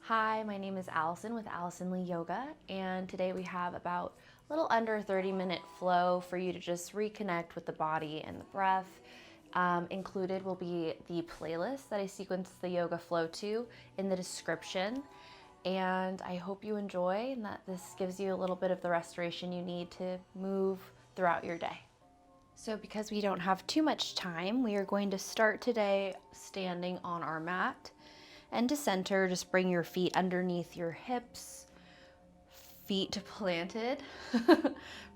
Hi, my name is Allison with Allison Lee Yoga, and today we have about a little under 30-minute flow for you to just reconnect with the body and the breath. Included will be the playlist that I sequence the yoga flow to in the description, and I hope you enjoy and that this gives you a little bit of the restoration you need to move throughout your day. So because we don't have too much time, we are going to start today standing on our mat. And to center, just bring your feet underneath your hips, feet planted.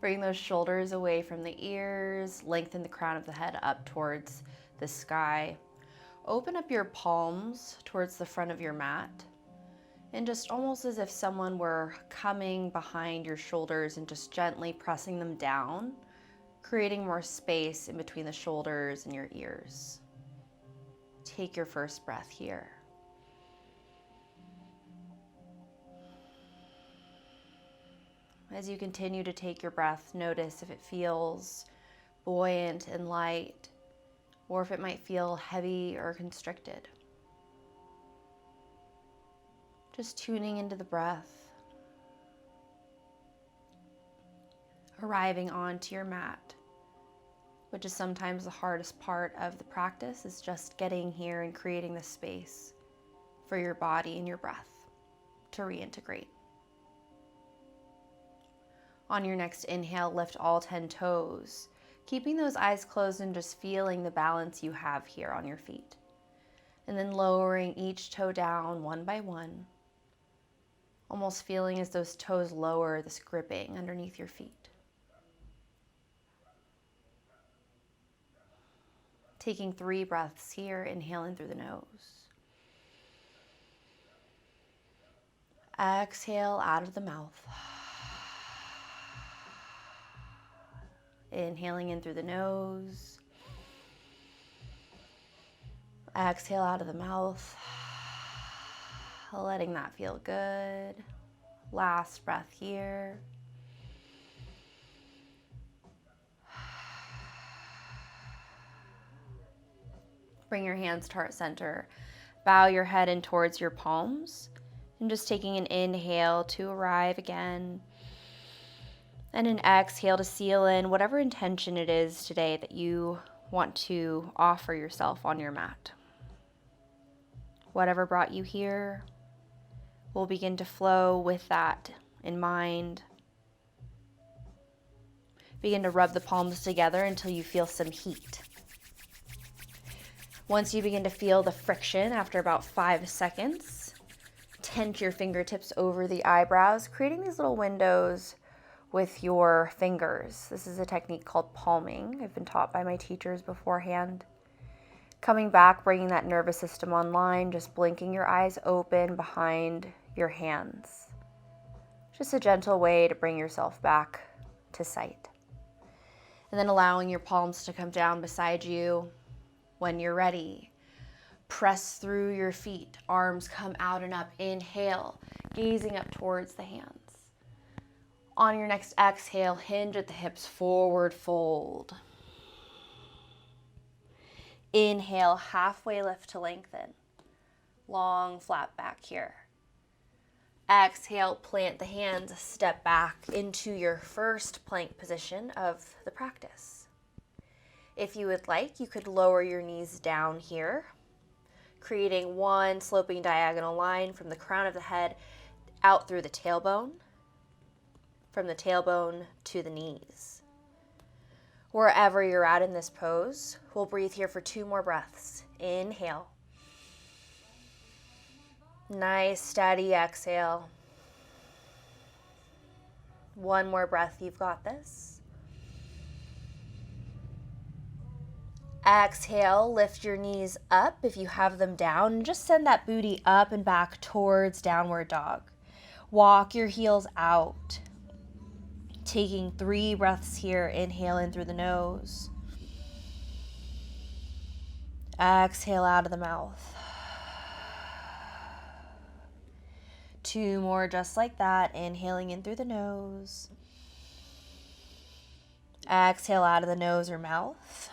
Bring those shoulders away from the ears, lengthen the crown of the head up towards the sky. Open up your palms towards the front of your mat, and just almost as if someone were coming behind your shoulders and just gently pressing them down, creating more space in between the shoulders and your ears. Take your first breath here. As you continue to take your breath, notice if it feels buoyant and light, or if it might feel heavy or constricted. Just tuning into the breath, arriving onto your mat, which is sometimes the hardest part of the practice, is just getting here and creating the space for your body and your breath to reintegrate. On your next inhale, lift all 10 toes, keeping those eyes closed and just feeling the balance you have here on your feet. And then lowering each toe down one by one, almost feeling as those toes lower, this gripping underneath your feet. Taking 3 breaths here, inhaling through the nose. Exhale out of the mouth. Inhaling in through the nose. Exhale out of the mouth. Letting that feel good. Last breath here. Bring your hands to heart center. Bow your head in towards your palms. And just taking an inhale to arrive again. And an exhale to seal in whatever intention it is today that you want to offer yourself on your mat. Whatever brought you here, we'll begin to flow with that in mind. Begin to rub the palms together until you feel some heat. Once you begin to feel the friction after about 5 seconds, tent your fingertips over the eyebrows, creating these little windows with your fingers. This is a technique called palming. I've been taught by my teachers beforehand. Coming back, bringing that nervous system online, just blinking your eyes open behind your hands. Just a gentle way to bring yourself back to sight. And then allowing your palms to come down beside you. When you're ready, press through your feet, arms come out and up. Inhale, gazing up towards the hands. On your next exhale, hinge at the hips, forward fold. Inhale, halfway lift to lengthen. Long flat back here. Exhale, plant the hands, step back into your first plank position of the practice. If you would like, you could lower your knees down here, creating one sloping diagonal line from the crown of the head out through the tailbone. From the tailbone to the knees. Wherever you're at in this pose, we'll breathe here for 2 more breaths. Inhale. Nice, steady exhale. 1 more breath, you've got this. Exhale, lift your knees up if you have them down, and just send that booty up and back towards downward dog. Walk your heels out. Taking 3 breaths here, inhale in through the nose. Exhale out of the mouth. 2 more just like that, inhaling in through the nose. Exhale out of the nose or mouth.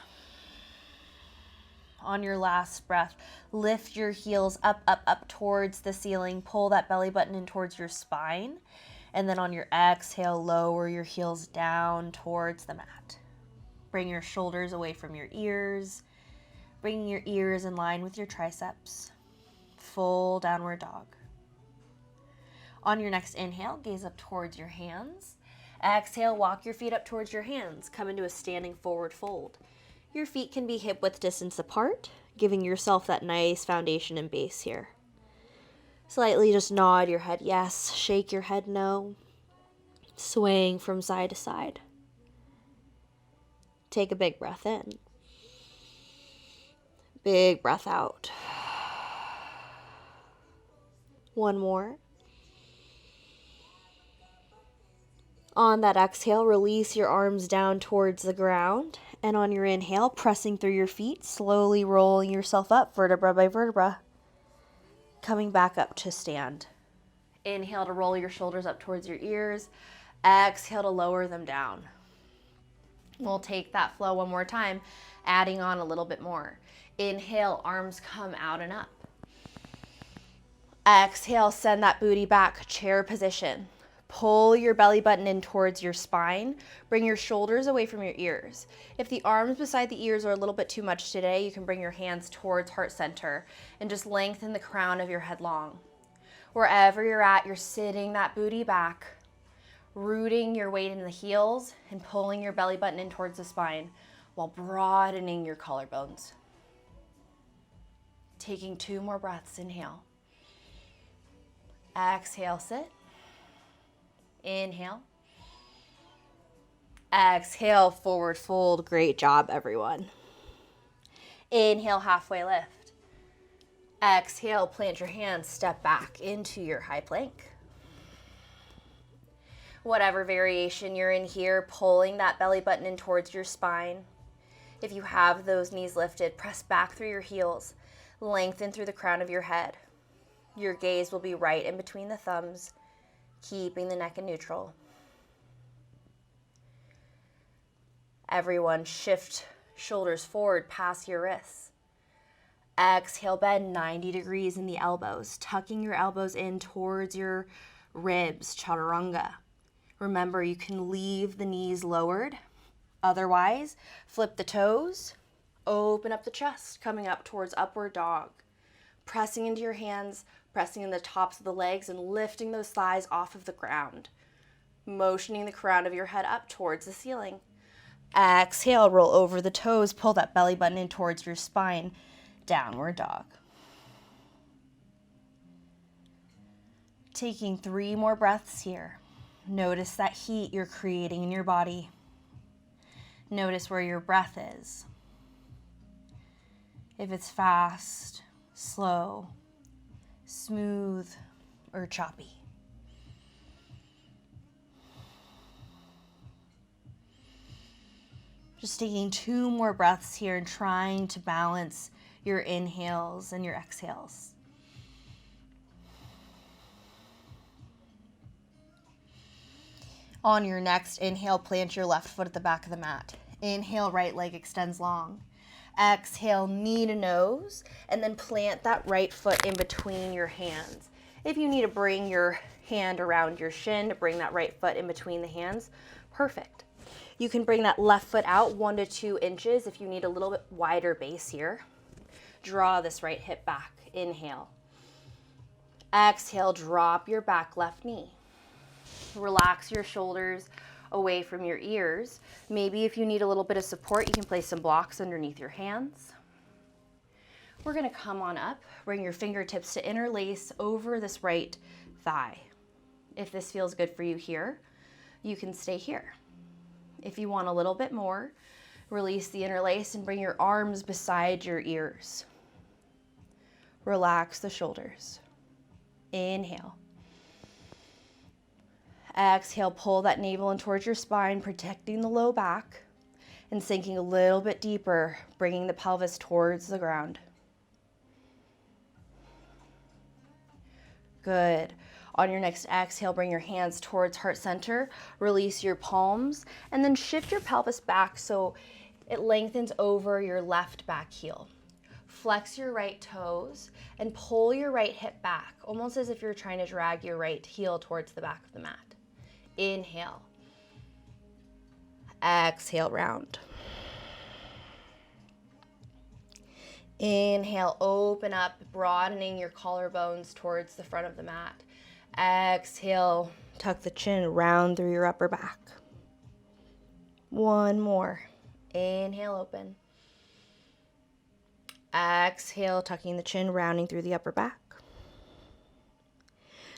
On your last breath, lift your heels up, up, up towards the ceiling. Pull that belly button in towards your spine. And then on your exhale, lower your heels down towards the mat. Bring your shoulders away from your ears. Bringing your ears in line with your triceps. Full downward dog. On your next inhale, gaze up towards your hands. Exhale, walk your feet up towards your hands. Come into a standing forward fold. Your feet can be hip width distance apart, giving yourself that nice foundation and base here. Slightly just nod your head yes, shake your head no. Swaying from side to side. Take a big breath in. Big breath out. One more. On that exhale, release your arms down towards the ground. And on your inhale, pressing through your feet, slowly rolling yourself up vertebra by vertebra. Coming back up to stand. Inhale to roll your shoulders up towards your ears. Exhale to lower them down. We'll take that flow one more time, adding on a little bit more. Inhale, arms come out and up. Exhale, send that booty back, chair position. Pull your belly button in towards your spine. Bring your shoulders away from your ears. If the arms beside the ears are a little bit too much today, you can bring your hands towards heart center and just lengthen the crown of your head long. Wherever you're at, you're sitting that booty back, rooting your weight in the heels and pulling your belly button in towards the spine while broadening your collarbones. Taking 2 more breaths, inhale. Exhale, sit. Inhale. Exhale, forward fold. Great job, everyone. Inhale, halfway lift. Exhale, plant your hands, step back into your high plank. Whatever variation you're in here, pulling that belly button in towards your spine. If you have those knees lifted, press back through your heels, lengthen through the crown of your head. Your gaze will be right in between the thumbs, keeping the neck in neutral. Everyone, shift shoulders forward past your wrists. Exhale, bend 90 degrees in the elbows, tucking your elbows in towards your ribs, chaturanga. Remember, you can leave the knees lowered. Otherwise, flip the toes, open up the chest, coming up towards upward dog. Pressing into your hands, pressing in the tops of the legs and lifting those thighs off of the ground. Motioning the crown of your head up towards the ceiling. Exhale, roll over the toes, pull that belly button in towards your spine. Downward dog. Taking 3 more breaths here. Notice that heat you're creating in your body. Notice where your breath is. If it's fast, slow, smooth, or choppy. Just taking 2 more breaths here and trying to balance your inhales and your exhales. On your next inhale, plant your left foot at the back of the mat. Inhale, right leg extends long. Exhale, knee to nose, and then plant that right foot in between your hands. If you need to bring your hand around your shin to bring that right foot in between the hands, perfect. You can bring that left foot out 1 to 2 inches if you need a little bit wider base here. Draw this right hip back. Inhale. Exhale, drop your back left knee. Relax your shoulders away from your ears. Maybe if you need a little bit of support, you can place some blocks underneath your hands. We're going to come on up, bring your fingertips to interlace over this right thigh. If this feels good for you here, you can stay here. If you want a little bit more, release the interlace and bring your arms beside your ears. Relax the shoulders. Inhale. Exhale, pull that navel in towards your spine, protecting the low back, and sinking a little bit deeper, bringing the pelvis towards the ground. Good. On your next exhale, bring your hands towards heart center, release your palms, and then shift your pelvis back so it lengthens over your left back heel. Flex your right toes and pull your right hip back, almost as if you're trying to drag your right heel towards the back of the mat. Inhale. Exhale, round. Inhale, open up, broadening your collarbones towards the front of the mat. Exhale, tuck the chin, round through your upper back. One more. Inhale, open. Exhale, tucking the chin, rounding through the upper back.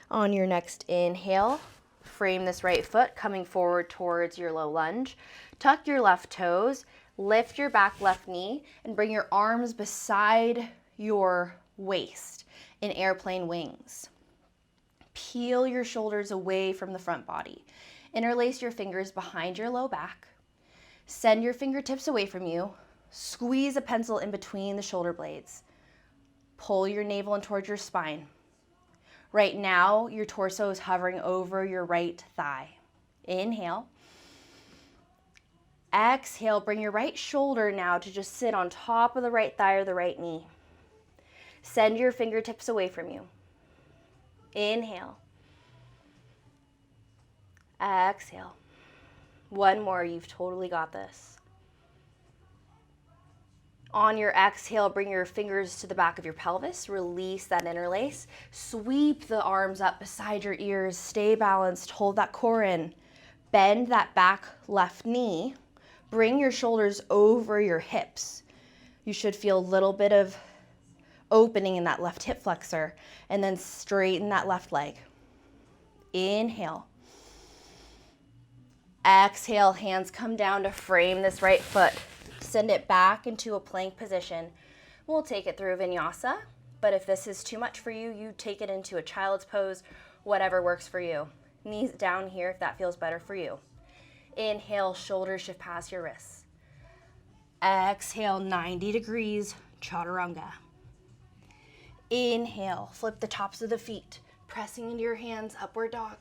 On your next inhale, frame this right foot coming forward towards your low lunge. Tuck your left toes, lift your back left knee, and bring your arms beside your waist in airplane wings. Peel your shoulders away from the front body. Interlace your fingers behind your low back. Send your fingertips away from you. Squeeze a pencil in between the shoulder blades. Pull your navel in towards your spine. Right now, your torso is hovering over your right thigh. Inhale. Exhale, bring your right shoulder now to just sit on top of the right thigh or the right knee. Send your fingertips away from you. Inhale. Exhale. One more, you've totally got this. On your exhale, bring your fingers to the back of your pelvis, release that interlace, sweep the arms up beside your ears, stay balanced, hold that core in, bend that back left knee, bring your shoulders over your hips. You should feel a little bit of opening in that left hip flexor, and then straighten that left leg. Inhale. Exhale, hands come down to frame this right foot. Send it back into a plank position. We'll take it through vinyasa, but if this is too much for you, you take it into a child's pose, whatever works for you. Knees down here if that feels better for you. Inhale, shoulders shift past your wrists. Exhale, 90 degrees, chaturanga. Inhale, flip the tops of the feet, pressing into your hands, upward dog.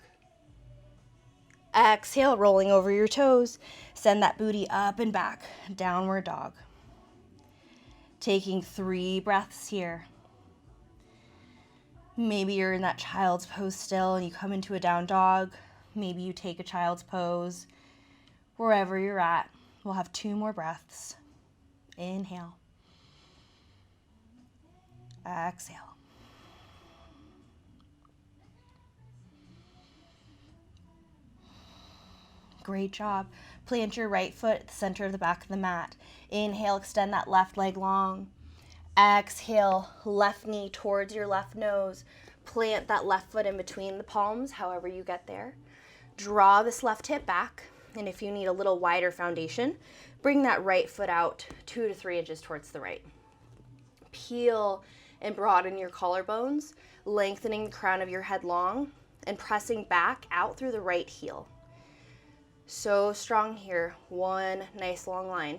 Exhale, rolling over your toes. Send that booty up and back, downward dog. Taking 3 breaths here. Maybe you're in that child's pose still and you come into a down dog. Maybe you take a child's pose. Wherever you're at, we'll have 2 more breaths. Inhale. Exhale. Great job. Plant your right foot at the center of the back of the mat. Inhale, extend that left leg long. Exhale, left knee towards your left nose. Plant that left foot in between the palms, however you get there. Draw this left hip back, and if you need a little wider foundation, bring that right foot out 2 to 3 inches towards the right. Peel and broaden your collarbones, lengthening the crown of your head long, and pressing back out through the right heel. So strong here. One nice long line.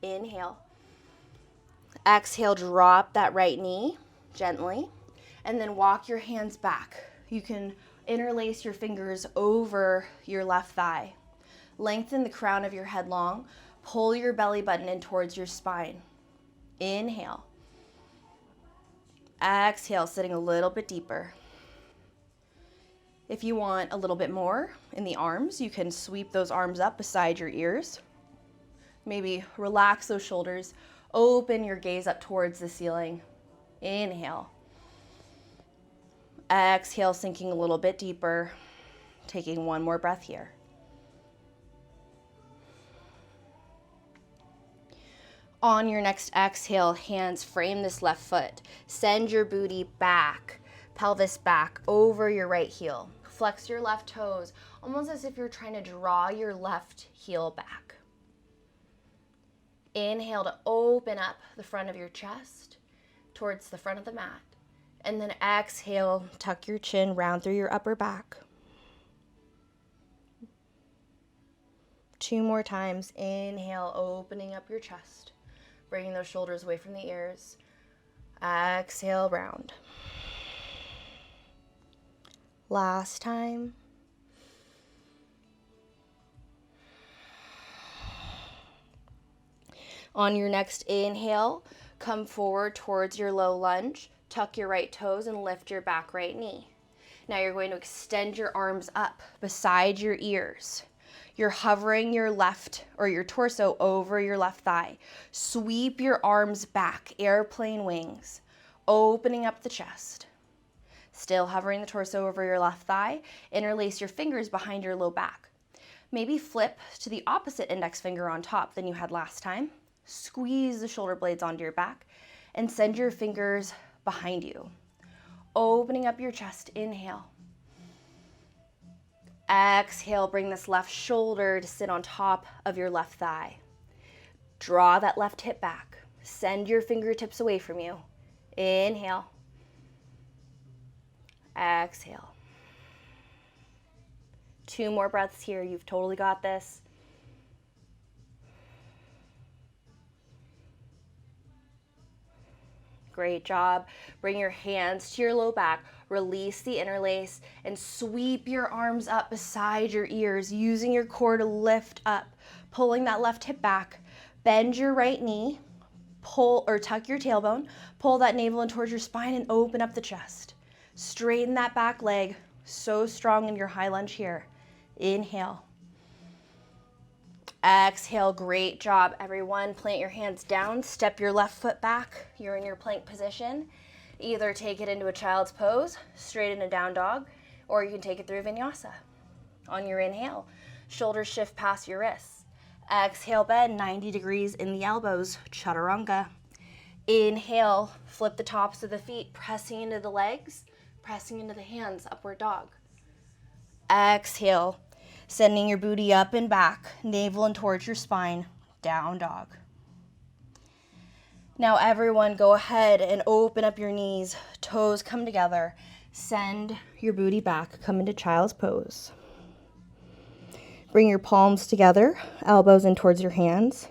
Inhale. Exhale, drop that right knee gently, and then walk your hands back. You can interlace your fingers over your left thigh. Lengthen the crown of your head long. Pull your belly button in towards your spine. Inhale. Exhale, sitting a little bit deeper. If you want a little bit more in the arms, you can sweep those arms up beside your ears. Maybe relax those shoulders. Open your gaze up towards the ceiling. Inhale. Exhale, sinking a little bit deeper. Taking 1 more breath here. On your next exhale, hands frame this left foot. Send your booty back, pelvis back, over your right heel. Flex your left toes, almost as if you're trying to draw your left heel back. Inhale to open up the front of your chest towards the front of the mat. And then exhale, tuck your chin, round through your upper back. 2 more times. Inhale, opening up your chest. Bringing those shoulders away from the ears. Exhale, round. Last time. On your next inhale, Come forward towards your low lunge. Tuck your right toes and lift your back right knee. Now you're going to extend your arms up beside your ears. You're hovering your left or your torso over your left thigh. Sweep your arms back, airplane wings, opening up the chest. Still hovering the torso over your left thigh. Interlace your fingers behind your low back. Maybe flip to the opposite index finger on top than you had last time. Squeeze the shoulder blades onto your back and send your fingers behind you. Opening up your chest, inhale. Exhale, bring this left shoulder to sit on top of your left thigh. Draw that left hip back. Send your fingertips away from you. Inhale. Exhale. 2 more breaths here. You've totally got this. Great job. Bring your hands to your low back. Release the interlace and sweep your arms up beside your ears, using your core to lift up, pulling that left hip back. Bend your right knee, pull or tuck your tailbone, pull that navel in towards your spine and open up the chest. Straighten that back leg. So strong in your high lunge here. Inhale. Exhale, great job, everyone. Plant your hands down, step your left foot back. You're in your plank position. Either take it into a child's pose, straight in a down dog, or you can take it through vinyasa. On your inhale, shoulders shift past your wrists. Exhale, bend 90 degrees in the elbows, chaturanga. Inhale, flip the tops of the feet, pressing into the legs, pressing into the hands, upward dog. Exhale, sending your booty up and back, navel in towards your spine, down dog. Now everyone go ahead and open up your knees, toes come together, send your booty back, come into child's pose. Bring your palms together, elbows in towards your hands.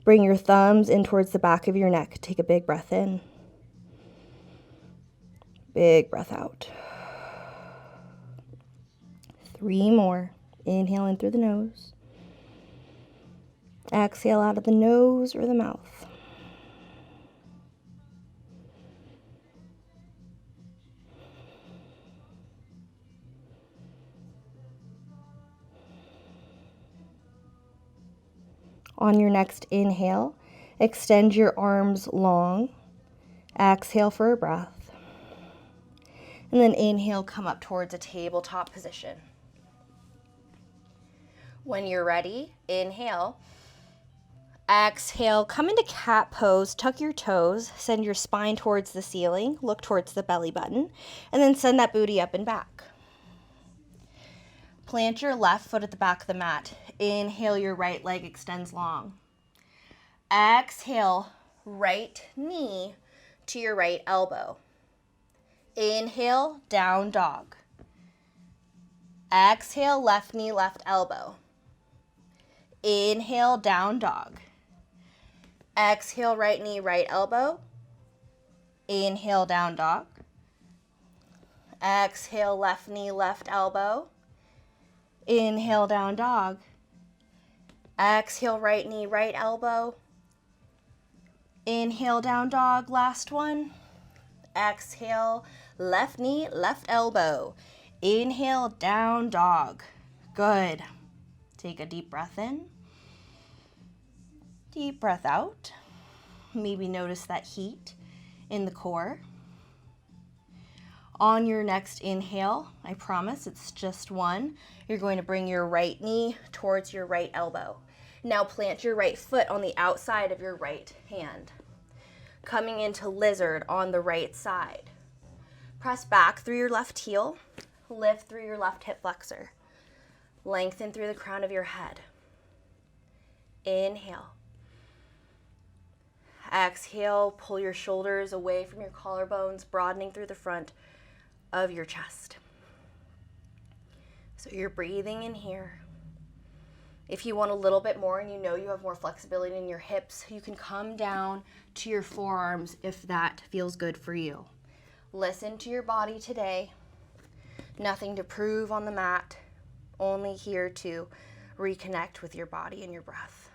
Bring your thumbs in towards the back of your neck. Take a big breath in. Big breath out. 3 more. Inhale in through the nose. Exhale out of the nose or the mouth. On your next inhale, extend your arms long. Exhale for a breath. And then inhale, come up towards a tabletop position. When you're ready, inhale. Exhale, come into cat pose, tuck your toes, send your spine towards the ceiling, look towards the belly button, and then send that booty up and back. Plant your left foot at the back of the mat. Inhale, your right leg extends long. Exhale, right knee to your right elbow. Inhale, down dog. Exhale, left knee, left elbow. Inhale, down dog. Exhale, right knee, right elbow. Inhale, down dog. Exhale, left knee, left elbow. Inhale, down dog. Exhale, right knee, right elbow. Inhale, down dog. Last one. Exhale, left knee, left elbow. Inhale, down dog. Good. Take a deep breath in. Deep breath out. Maybe notice that heat in the core. On your next inhale, I promise it's just one, you're going to bring your right knee towards your right elbow. Now plant your right foot on the outside of your right hand. Coming into lizard on the right side. Press back through your left heel, lift through your left hip flexor. Lengthen through the crown of your head. Inhale. Exhale, pull your shoulders away from your collarbones, broadening through the front of your chest. So you're breathing in here. If you want a little bit more and you know you have more flexibility in your hips, you can come down to your forearms if that feels good for you. Listen to your body today. Nothing to prove on the mat, only here to reconnect with your body and your breath.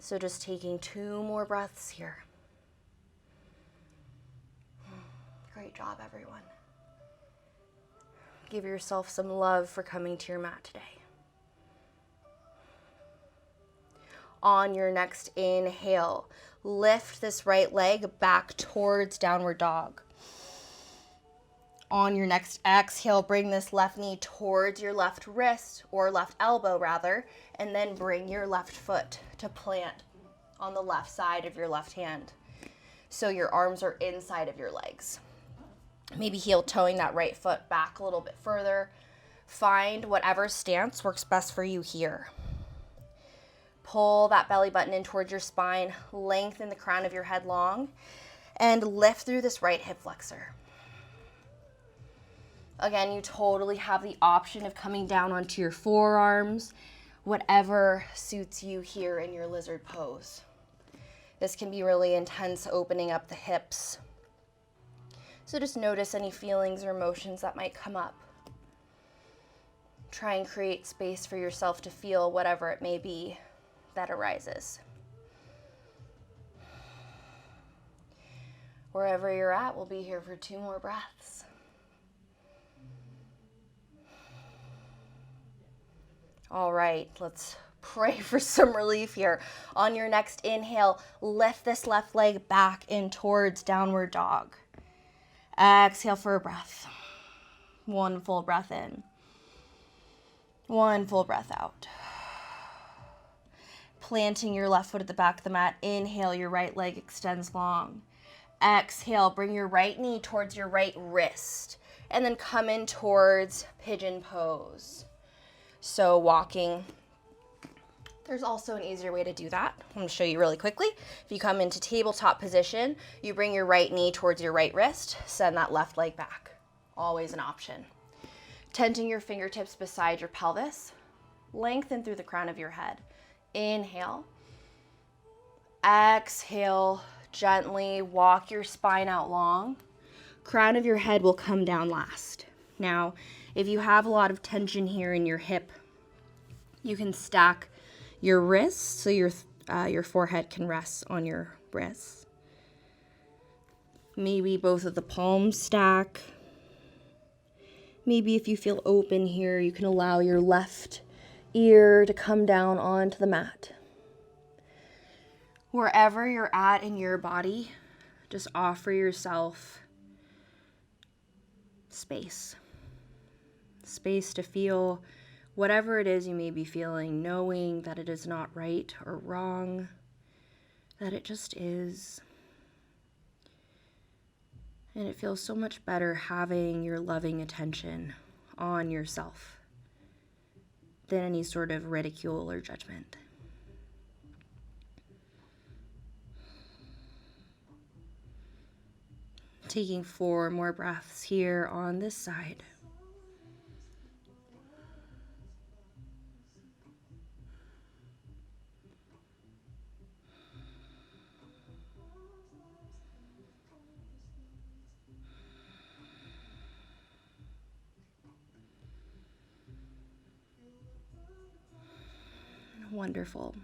So just taking 2 more breaths here. Great job, everyone. Give yourself some love for coming to your mat today. On your next inhale, lift this right leg back towards downward dog. On your next exhale, bring this left knee towards your left wrist, or left elbow rather, and then bring your left foot to plant on the left side of your left hand. So your arms are inside of your legs. Maybe heel toeing that right foot back a little bit further. Find whatever stance works best for you here. Pull that belly button in towards your spine, lengthen the crown of your head long, and lift through this right hip flexor. Again, you totally have the option of coming down onto your forearms, whatever suits you here in your lizard pose. This can be really intense, opening up the hips. So just notice any feelings or emotions that might come up. Try and create space for yourself to feel whatever it may be that arises. Wherever you're at, we'll be here for 2 more breaths. All right, let's pray for some relief here. On your next inhale, lift this left leg back in towards downward dog. Exhale for a breath. 1 full breath in. 1 full breath out. Planting your left foot at the back of the mat. Inhale, your right leg extends long. Exhale, bring your right knee towards your right wrist. And then come in towards pigeon pose. So walking. There's also an easier way to do that. I'm going to show you really quickly. If you come into tabletop position, you bring your right knee towards your right wrist, send that left leg back. Always an option. Tenting your fingertips beside your pelvis, lengthen through the crown of your head. Inhale. Exhale, gently walk your spine out long. Crown of your head will come down last. Now, if you have a lot of tension here in your hip, you can stack your wrists so your forehead can rest on your wrists. Maybe both of the palms stack. Maybe if you feel open here, you can allow your left ear to come down onto the mat. Wherever you're at in your body, just offer yourself space. Space to feel whatever it is you may be feeling, knowing that it is not right or wrong, that it just is. And it feels so much better having your loving attention on yourself than any sort of ridicule or judgment. Taking 4 more breaths here on this side. Wonderful.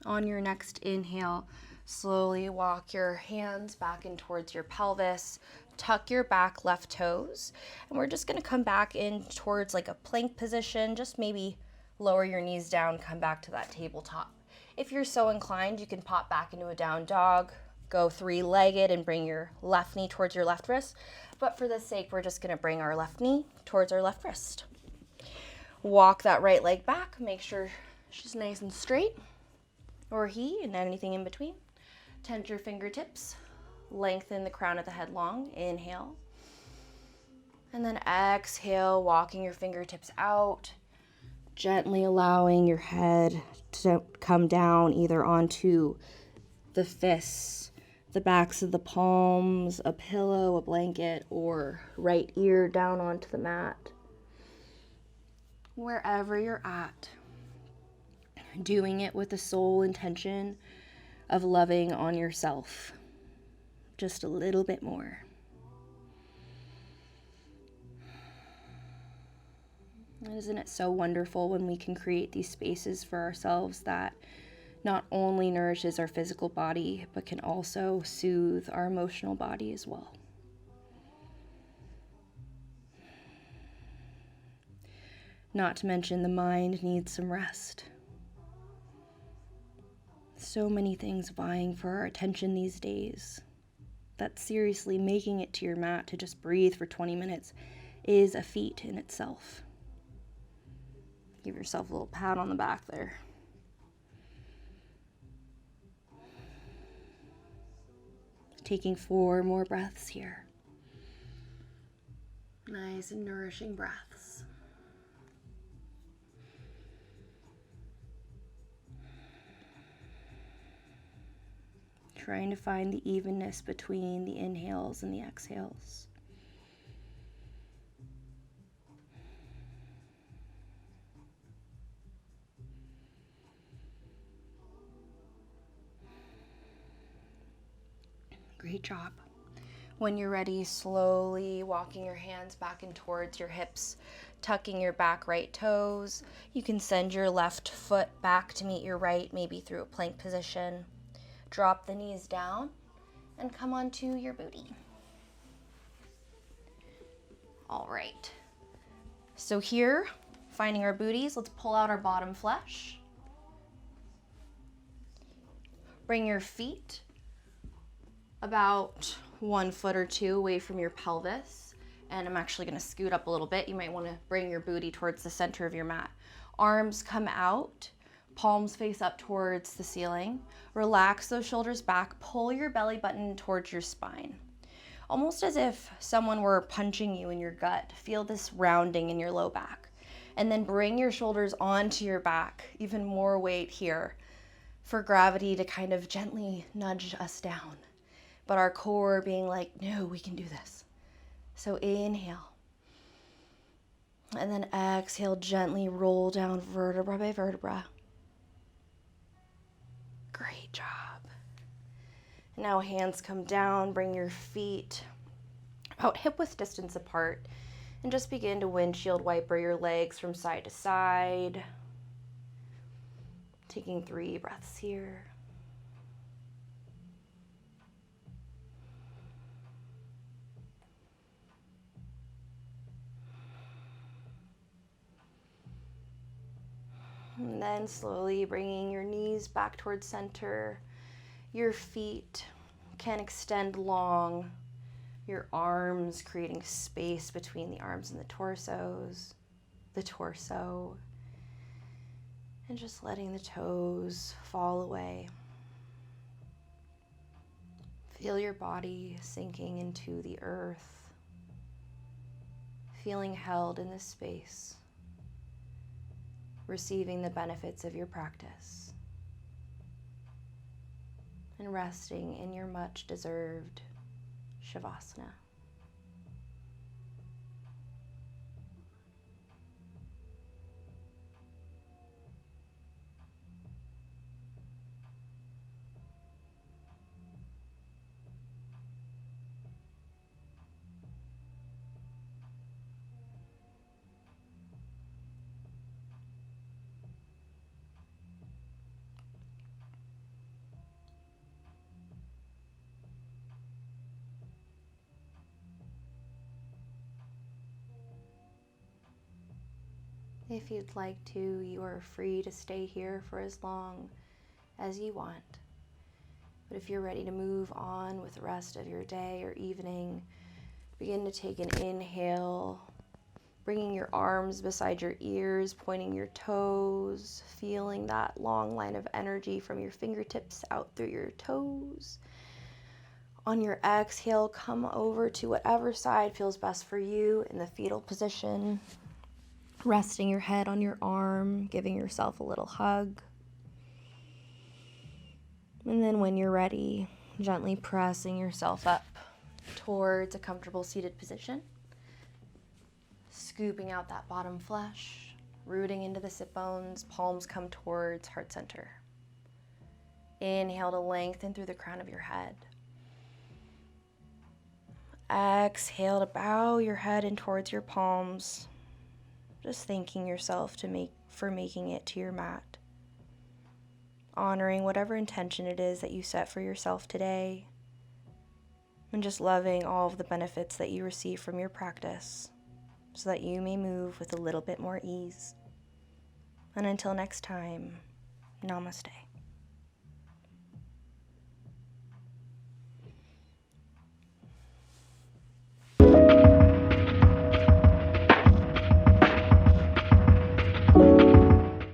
On your next inhale, slowly walk your hands back in towards your pelvis, tuck your back left toes, and we're just going to come back in towards like a plank position. Just maybe lower your knees down, come back to that tabletop. If you're so inclined, you can pop back into a down dog, go 3-legged and bring your left knee towards your left wrist. But for this sake, we're just going to bring our left knee towards our left wrist. Walk that right leg back, make sure she's nice and straight, or he, and anything in between. Tent your fingertips, lengthen the crown of the head long, inhale. And then exhale, walking your fingertips out, gently allowing your head to come down either onto the fists, the backs of the palms, a pillow, a blanket, or right ear down onto the mat. Wherever you're at, doing it with the sole intention of loving on yourself just a little bit more. And isn't it so wonderful when we can create these spaces for ourselves that not only nourishes our physical body, but can also soothe our emotional body as well. Not to mention the mind needs some rest. So many things vying for our attention these days that seriously making it to your mat to just breathe for 20 minutes is a feat in itself. Give yourself a little pat on the back there. Taking 4 more breaths here. Nice and nourishing breaths. Trying to find the evenness between the inhales and the exhales. Great job. When you're ready, slowly walking your hands back and towards your hips, tucking your back right toes. You can send your left foot back to meet your right, maybe through a plank position. Drop the knees down and come onto your booty. All right. So here, finding our booties, let's pull out our bottom flesh. Bring your feet about 1 foot or 2 away from your pelvis. And I'm actually gonna scoot up a little bit. You might wanna bring your booty towards the center of your mat. Arms come out, palms face up towards the ceiling. Relax those shoulders back, pull your belly button towards your spine. Almost as if someone were punching you in your gut. Feel this rounding in your low back. And then bring your shoulders onto your back, even more weight here for gravity to kind of gently nudge us down. But our core being like, no, we can do this. So inhale. And then exhale, gently roll down vertebra by vertebra. Great job. Now hands come down, bring your feet about hip-width distance apart, and just begin to windshield wiper your legs from side to side. Taking 3 breaths here. And then slowly bringing your knees back towards center. Your feet can extend long. Your arms creating space between the arms and the torso. And just letting the toes fall away. Feel your body sinking into the earth. Feeling held in this space. Receiving the benefits of your practice. And resting in your much deserved shavasana. If you'd like to, you are free to stay here for as long as you want. But if you're ready to move on with the rest of your day or evening, begin to take an inhale, bringing your arms beside your ears, pointing your toes, feeling that long line of energy from your fingertips out through your toes. On your exhale, come over to whatever side feels best for you in the fetal position. Resting your head on your arm, giving yourself a little hug. And then when you're ready, gently pressing yourself up towards a comfortable seated position. Scooping out that bottom flesh, rooting into the sit bones, palms come towards heart center. Inhale to lengthen through the crown of your head. Exhale to bow your head in towards your palms. Just thanking yourself for making it to your mat. honoring whatever intention it is that you set for yourself today, and just loving all of the benefits that you receive from your practice so that you may move with a little bit more ease. And until next time, namaste.